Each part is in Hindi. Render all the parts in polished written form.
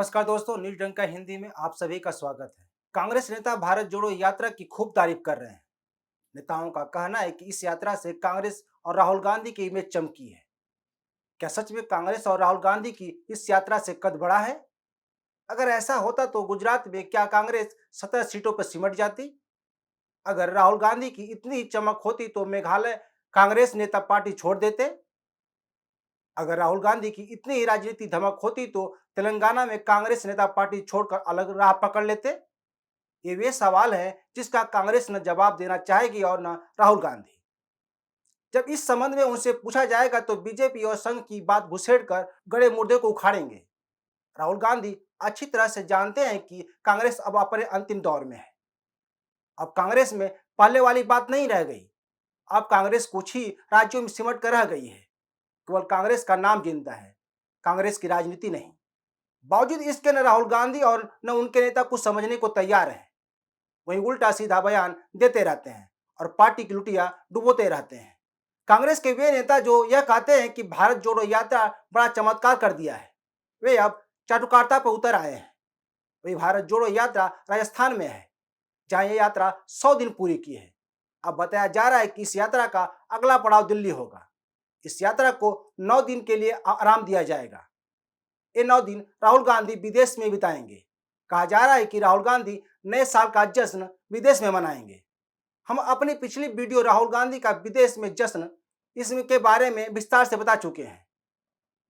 नमस्कार दोस्तों, न्यूज डंका हिंदी में आप सभी का स्वागत है। कांग्रेस नेता भारत जोड़ो यात्रा की खूब तारीफ कर रहे हैं। नेताओं का कहना है कि इस यात्रा से कांग्रेस और राहुल गांधी की इमेज चमकी है। क्या सच में कांग्रेस और राहुल गांधी की इस यात्रा से कद बढ़ा है? अगर ऐसा होता तो गुजरात में क्या कांग्रेस 17 सीटों पर सिमट जाती? अगर राहुल गांधी की इतनी ही चमक होती तो मेघालय कांग्रेस नेता पार्टी छोड़ देते? अगर राहुल गांधी की इतनी ही राजनीति धमक होती तो तेलंगाना में कांग्रेस नेता पार्टी छोड़कर अलग राह पकड़ लेते? ये वे सवाल हैं जिसका कांग्रेस न जवाब देना चाहेगी और न राहुल गांधी। जब इस संबंध में उनसे पूछा जाएगा तो बीजेपी और संघ की बात घुसेड़कर गड़े मुर्दे को उखाड़ेंगे। राहुल गांधी अच्छी तरह से जानते हैं कि कांग्रेस अब अपने अंतिम दौर में है। अब कांग्रेस में पहले वाली बात नहीं रह गई। अब कांग्रेस कुछ ही राज्यों में सिमट कर रह गई है। केवल कांग्रेस का नाम जिंदा है, कांग्रेस की राजनीति नहीं। बावजूद इसके न राहुल गांधी और न उनके नेता कुछ समझने को तैयार हैं। वहीं उल्टा सीधा बयान देते रहते हैं और पार्टी की लुटिया डुबोते रहते हैं। कांग्रेस के वे नेता जो यह कहते हैं कि भारत जोड़ो यात्रा बड़ा चमत्कार कर दिया है, वे अब चाटुकारिता पर उतर आए हैं। वही भारत जोड़ो यात्रा राजस्थान में है, जहां यह यात्रा 100 दिन पूरी की है। अब बताया जा रहा है कि इस यात्रा का अगला पड़ाव दिल्ली होगा। इस यात्रा को 9 दिन के लिए आराम दिया जाएगा। ये 9 दिन राहुल गांधी विदेश में बिताएंगे। कहा जा रहा है कि राहुल गांधी नए साल का जश्न विदेश में मनाएंगे। हम अपनी पिछली वीडियो राहुल गांधी का विदेश में जश्न इसके बारे में विस्तार से बता चुके हैं।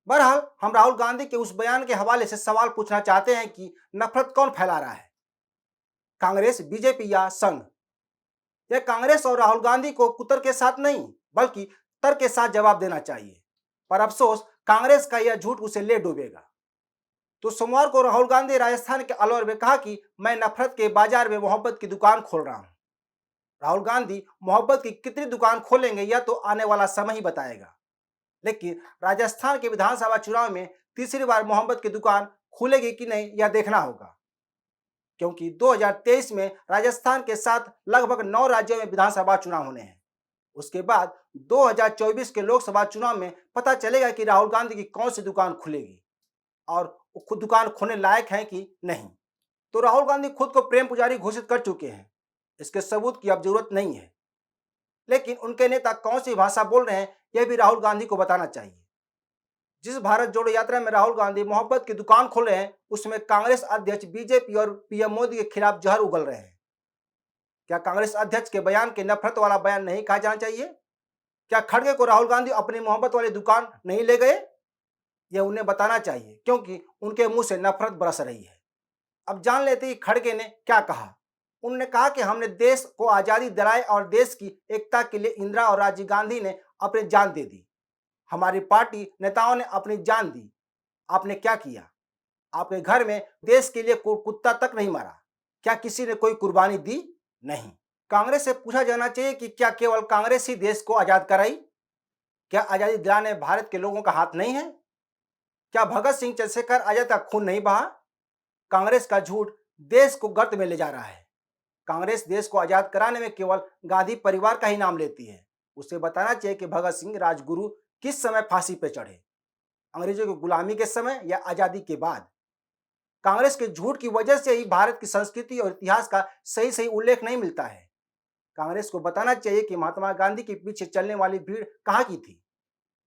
बहरहाल हम राहुल गांधी के उस बयान के हवाले से सवाल पूछना चाहते हैं कि नफरत कौन फैला रहा है, कांग्रेस, बीजेपी या संघ? यह कांग्रेस और राहुल गांधी को कुतर के साथ नहीं बल्कि तर्क के साथ जवाब देना चाहिए। पर अफसोस कांग्रेस का यह झूठ उसे ले डूबेगा। तो सोमवार को राहुल गांधी राजस्थान के अलवर में कहा कि मैं नफरत के बाजार में मोहब्बत की दुकान खोल रहा हूं। राहुल गांधी मोहब्बत की कितनी दुकान खोलेंगे यह तो आने वाला समय ही बताएगा। लेकिन राजस्थान के विधानसभा चुनाव में तीसरी बार मोहब्बत की दुकान खुलेगी कि नहीं यह देखना होगा, क्योंकि 2023 में राजस्थान के साथ लगभग 9 राज्यों में विधानसभा चुनाव होने हैं। उसके बाद 2024 के लोकसभा चुनाव में पता चलेगा कि राहुल गांधी की कौन सी दुकान खुलेगी और वो खुद दुकान खोलने लायक है कि नहीं। तो राहुल गांधी खुद को प्रेम पुजारी घोषित कर चुके हैं, इसके सबूत की अब जरूरत नहीं है। लेकिन उनके नेता कौन सी भाषा बोल रहे हैं यह भी राहुल गांधी को बताना चाहिए। जिस भारत जोड़ो यात्रा में राहुल गांधी मोहब्बत की दुकान खोल रहे हैं उसमें कांग्रेस अध्यक्ष, बीजेपी और पीएम मोदी के खिलाफ जहर उगल रहे हैं। क्या कांग्रेस अध्यक्ष के बयान के नफरत वाला बयान नहीं कहा जाना चाहिए? क्या खड़गे को राहुल गांधी अपनी मोहब्बत वाली दुकान नहीं ले गए? यह उन्हें बताना चाहिए, क्योंकि उनके मुंह से नफरत बरस रही है। अब जान लेते हैं खड़गे ने क्या कहा। उन्होंने कहा कि हमने देश को आज़ादी दिलाई और देश की एकता के लिए इंदिरा और राजीव गांधी ने अपनी जान दे दी। हमारी पार्टी नेताओं ने अपनी जान दी। आपने क्या किया? आपके घर में देश के लिए कोई कुत्ता तक नहीं मरा। क्या किसी ने कोई कुर्बानी दी? नहीं। कांग्रेस से पूछा जाना चाहिए कि क्या केवल कांग्रेस ही देश को आज़ाद कराई? क्या आज़ादी दिलाने भारत के लोगों का हाथ नहीं है? क्या भगत सिंह, चंद्रशेखर आजाद का खून नहीं बहा? कांग्रेस का झूठ देश को गर्त में ले जा रहा है। कांग्रेस देश को आजाद कराने में केवल गांधी परिवार का ही नाम लेती है। उसे बताना चाहिए कि भगत सिंह, राजगुरु किस समय फांसी पर चढ़े, अंग्रेजों की गुलामी के समय या आजादी के बाद? कांग्रेस के झूठ की वजह से ही भारत की संस्कृति और इतिहास का सही सही उल्लेख नहीं मिलता है। कांग्रेस को बताना चाहिए कि महात्मा गांधी के पीछे चलने वाली भीड़ कहाँ की थी।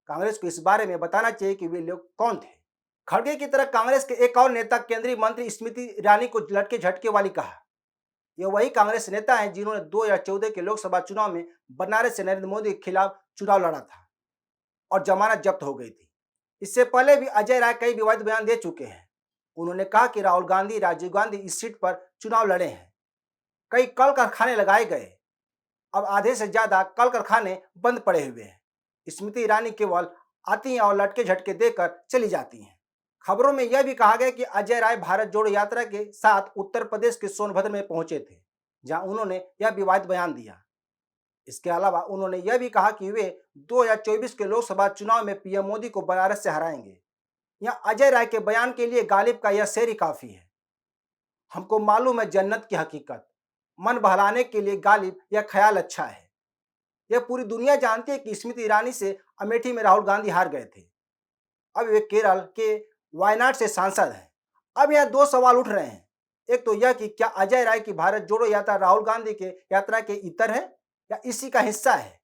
कांग्रेस को इस बारे में बताना चाहिए कि वे लोग कौन थे। खड़गे की तरह कांग्रेस के एक और नेता, केंद्रीय मंत्री स्मृति ईरानी को लटके झटके वाली कहा। यह वही कांग्रेस नेता हैं जिन्होंने 2014 के लोकसभा चुनाव में बनारस से नरेंद्र मोदी के खिलाफ चुनाव लड़ा था और जमानत जब्त हो गई थी। इससे पहले भी अजय राय कई विवादित बयान दे चुके हैं। उन्होंने कहा कि राहुल गांधी, राजीव गांधी इस सीट पर चुनाव लड़े हैं। कई कल कारखाने लगाए गए, अब आधे से ज्यादा कल कारखाने बंद पड़े हुए हैं। स्मृति ईरानी केवल आती हैं और लटके झटके देकर चली जाती हैं। खबरों में यह भी कहा गया कि अजय राय भारत जोड़ो यात्रा के साथ उत्तर प्रदेश के सोनभद्र में पहुंचे थे, जहां उन्होंने यह विवादित बयान दिया। इसके अलावा उन्होंने यह भी कहा कि वे 2024 के लोकसभा चुनाव में पीएम मोदी को बनारस से हराएंगे। यहाँ अजय राय के बयान के लिए गालिब का यह शेर ही काफी है। हमको मालूम है जन्नत की हकीकत, मन बहलाने के लिए गालिब यह ख्याल अच्छा है। यह पूरी दुनिया जानती है कि स्मृति ईरानी से अमेठी में राहुल गांधी हार गए थे। अब वे केरल के वायनाड से सांसद हैं। अब यहाँ दो सवाल उठ रहे हैं। एक तो यह कि क्या अजय राय की भारत जोड़ो यात्रा राहुल गांधी के यात्रा के इतर है या इसी का हिस्सा है,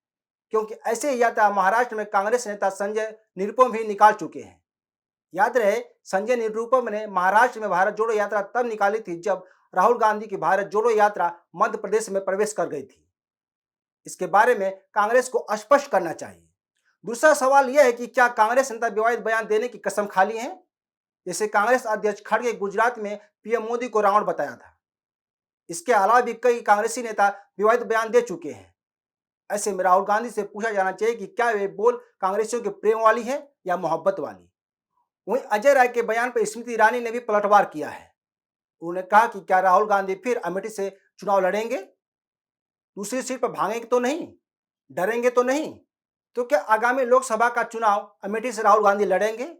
क्योंकि ऐसे ही यात्रा महाराष्ट्र में कांग्रेस नेता संजय निरुपम भी निकाल चुके हैं। याद रहे, संजय निरुपम ने महाराष्ट्र में भारत जोड़ो यात्रा तब निकाली थी जब राहुल गांधी की भारत जोड़ो यात्रा मध्य प्रदेश में प्रवेश कर गई थी। इसके बारे में कांग्रेस को स्पष्ट करना चाहिए। दूसरा सवाल यह है कि क्या कांग्रेस नेता विवादित बयान देने की कसम खा ली है? जैसे कांग्रेस अध्यक्ष खड़गे गुजरात में पीएम मोदी को रावण बताया था। इसके अलावा भी कई कांग्रेसी नेता विवादित बयान दे चुके हैं। ऐसे में राहुल गांधी से पूछा जाना चाहिए कि क्या वे बोल कांग्रेसियों के प्रेम वाली है या मोहब्बत वाली। वहीं अजय राय के बयान पर स्मृति ईरानी ने भी पलटवार किया है। उन्होंने कहा कि क्या राहुल गांधी फिर अमेठी से चुनाव लड़ेंगे? दूसरी सीट पर भागेंगे तो नहीं, डरेंगे तो नहीं? तो क्या आगामी लोकसभा का चुनाव अमेठी से राहुल गांधी लड़ेंगे?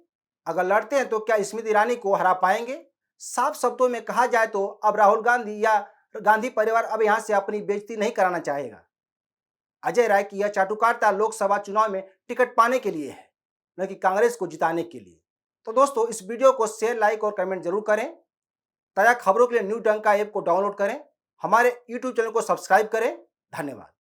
अगर लड़ते हैं तो क्या स्मृति ईरानी को हरा पाएंगे? साफ शब्दों में कहा जाए तो अब राहुल गांधी या गांधी परिवार अब यहां से अपनी बेइज्जती नहीं कराना चाहेगा। अजय राय की यह चाटुकारिता लोकसभा चुनाव में टिकट पाने के लिए है, न कि कांग्रेस को जिताने के लिए। तो दोस्तों, इस वीडियो को शेयर, लाइक और कमेंट जरूर करें। ताज़ा खबरों के लिए न्यूज़ डंका ऐप को डाउनलोड करें। हमारे यूट्यूब चैनल को सब्सक्राइब करें। धन्यवाद।